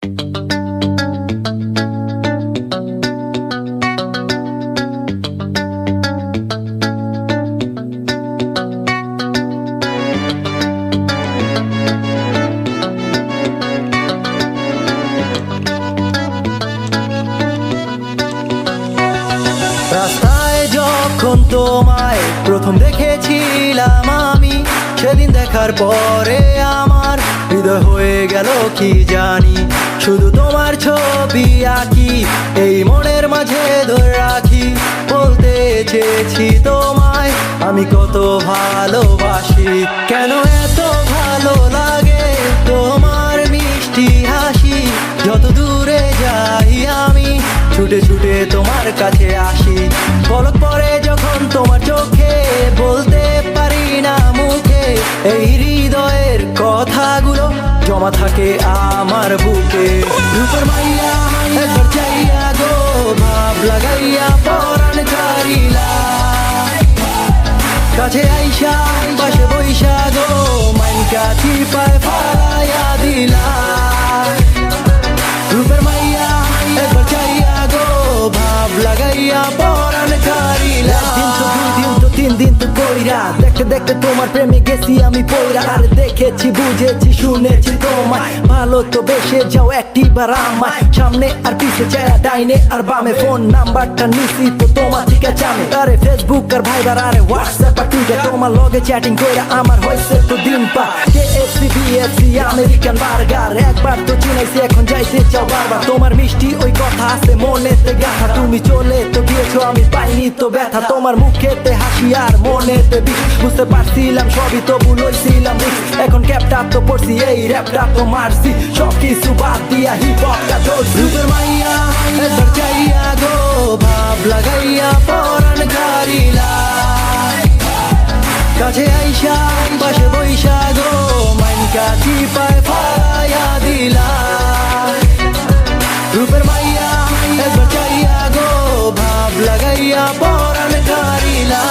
রাস্তায় যখন তোমায় প্রথম দেখেছিলাম আমি, সেদিন দেখার পরে আমার হৃদয় হয়ে গেল কি জানি। শুধু তোমার ছবি আঁকি, এই মনের মাঝে ধরে রাখি। বলতে চেয়েছি তোমায় আমি কত ভালোবাসি। কেন এত ভালো লাগে তোমার মিষ্টি হাসি। যত দূরে যাই আমি ছুটে ছুটে তোমার কাছে আসি। পলক পরে যখন তোমার চোখে, বলতে পারি না মুখে। এই হৃদয়ের কথাগুলো জমা থাকে আমার বুকে। রূপের মাইয়া একবার চাইয়া গো, ভাব লাগাইয়া পরাণ ছাড়িলা। কাছে আইসা পাশে বইসা গো, মাইন কাঠি পায় ফালাইয়া দিলা। রূপের মাইয়া একবার চাইয়া গো, ভাব লাগাইয়া পরাণ ছাড়িলা। একদিন তো 2 দিন তো 3 দিন তো কইরা, দেখতে দেখতে তোমার প্রেমে গেছি আমি পইরা। আর দেখেছি বুঝেছি শুনেছি তোমায়, ভালো তো বেসে যাও একটিবার আমায়। সামনে আর পিছে চায়া, ডাইনে আর বামে, ফোন নাম্বারটা নিছি তো তোমার ঠিক আছে আমি। আরে ফেসবুক আর ভাইবার আরে হোয়াটসঅ্যাপ আর টুইটার, তোমার লগে চ্যাটিং কইরা আমার হইছে তো দিন পা। KFC BFC আমেরিকান বার্গার, একবার তো চিনাইছি এখন যাইতে চাও বারবার। তোমার মিষ্টি ওই কথা আছে মনেতে গাথা, তুমি চলে তো গিয়েছো আমি পাইনি তো ব্যথা। তোমার মুখেতে হাসি আর মনেতে বিষ, বুঝতে পারছিলাম সবই তবু লইছিলাম রিস্ক। এখন ক্যাপটা তো পড়ছি, এই র্যাপটা তো মারছি, সব কিছু বাদ দিয়া হিপ হপটা ধরছি। রূপের মাইয়া একবার চাইয়া গো, ভাব লাগাইয়া পরাণ ছাড়িলা। কাছে আইসা পাশে বইসা গো, মাইন কাঠি পায় ফালাইয়া দিলা। রূপের মাইয়া একবার চাইয়া গো, ভাব লাগাইয়া পরাণ ছাড়িলা।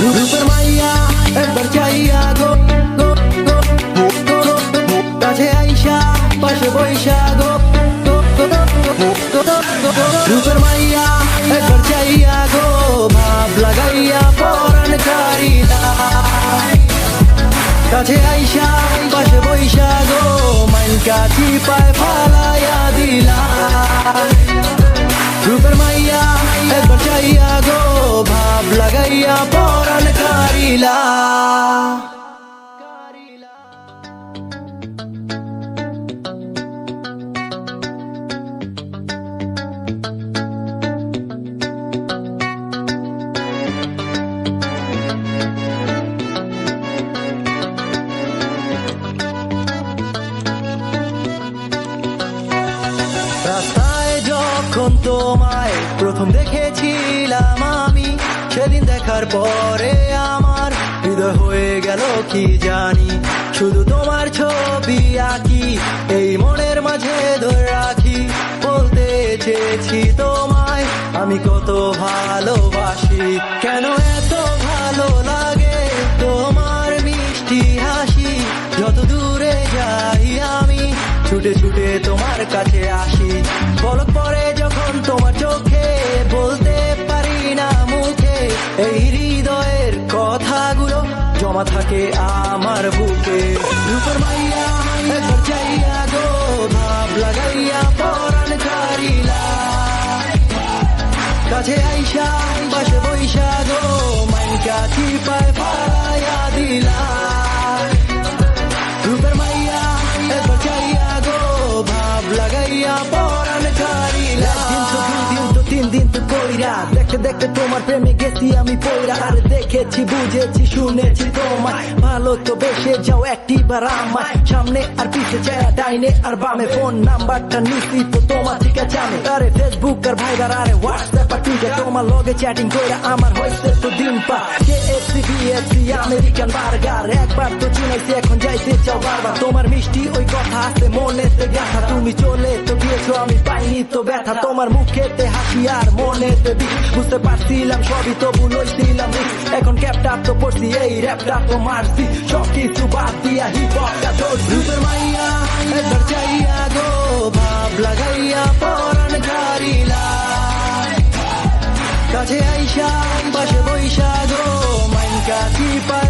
রূপের মাইয়া একবার চাইয়া গো, কাছে আইসা পাশে বইসা গো। রূপের মাইয়া একবার চাইয়া গো, ভাব লাগাইয়া পরাণ ছাড়িলা। কাছে আইসা পাশে বইসা গো, মাইন কাঠি পায় ফালাইয়া দিলা। রূপের মাইয়া একবার চাইয়া গো, ভাব লাগাইয়া পরাণ ছাড়িলা। রাস্তায় যখন তোমায় প্রথম দেখেছিলাম আমি, সেদিন দেখার পরে আমার হৃদয় হয়ে গেল কি জানি। শুধু তোমার ছবি আঁকি, এই মনের মাঝে ধরে রাখি। বলতে চেয়েছি তোমায় আমি কত ভালোবাসি। কেন এত ভালো লাগে তোমার মিষ্টি হাসি। যত দূরে যাই আমি ছুটে ছুটে তোমার কাছে আসি। পলক পরে যখন তোমার চোখে, বলতে পারি না মুখে। এই হৃদয়ের কথাগুলো জমা থাকে আমার বুকে। রূপের মাইয়া একবার চাইয়া গো, ভাব লাগাইয়া পরাণ ছাড়িলা। কাছে আইসা পাশে বইসা গো, মাইন কাঠি পায় ফালাইয়া দিলা। রূপের মাইয়া একবার চাইয়া গো, ভাব লাগাইয়া পরাণ ছাড়িলা। একদিন তো 2 দিন তো 3 দিন তো কইরা, দেখতে দেখতে তোমার প্রেমে গেছি আমি পইরা। আর দেখেছি বুঝেছি শুনেছি তোমায়, ভালো তো বেসে যাও একটিবার আমায়। সামনে আর পিছে চায়া, ডাইনে আর বামে, ফোন নাম্বারটা নিছি তো তোমার ঠিক আছে আমি। আরে ফেসবুক আর ভাইবার আরে হোয়াটসঅ্যাপ আর টুইটার, তোমার লগে চ্যাটিং কইরা আমার হইছে তো দিন পা। KFC BFC KFC American burger একবার তো চিনাইছি এখন যাইতে চাও বারবার তোমার মিষ্টি ওই কথা আছে মনেতে গাথা তুমি চলে তো গিয়েছো আমি পাইনি তো ব্যথা তোমার মুখেতে হাসি আর মনেতে বিষ বুঝতে পারছিলাম সবই তবু লইছিলাম risk। এখন ক্যাপটা তো পড়ছি এই র্যাপটা তো মারছি সব কিছু বাদ দিয়া হিপ হপটা ধরছি রূপের মাইয়া একবার চাইয়া গো ভাব লাগাইয়া পরাণ ঝারিলা কাছে আইসা পাশে বৈশা গো মাইনকা কি পায়